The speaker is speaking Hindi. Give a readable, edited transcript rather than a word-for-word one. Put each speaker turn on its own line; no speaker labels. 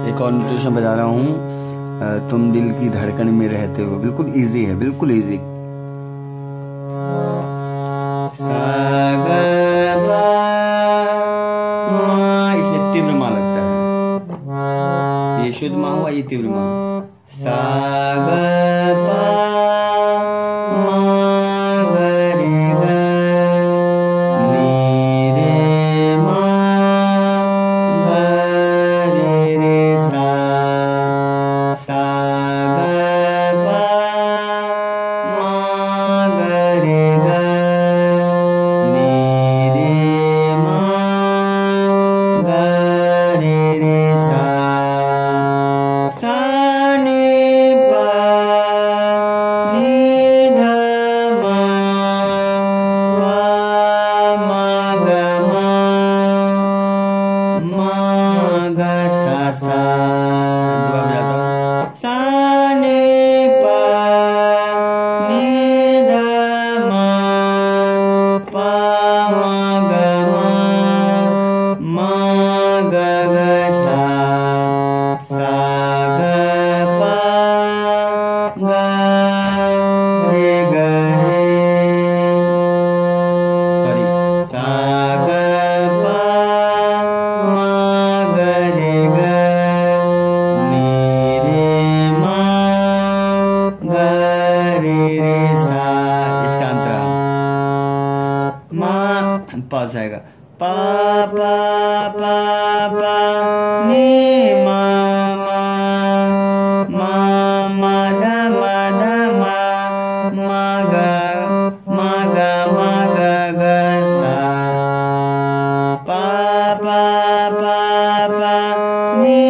एक और नोटेशन बता रहा हूँ, तुम दिल की धड़कन में रहते हो। बिल्कुल इजी है, बिल्कुल इजी। इसमें तीव्र माँ लगता है, ये शुद्ध माँ हुआ, ये तीव्र माँ। सा ग पा मा ग रे ग नी रे मा ग रे रे सा। सा ग पा मा ग रे ग नी रे मा ग रे रे सा। सा नी पा नी ध मा पा मा ग मा ग सा सा। दोबारा बजाता हूँ। सा नी पा नी ध मा पा मा ग ग सा। सा ग पा ग रे ग रे, सॉरी, सा ग पा मा ग रे ग नी रे मा ग रे रे सा। इसका अंतराल मा पा से आएगा। पा पा पा पा नी मा मा मा ध मा ग ग सा। पा पा पा पा नी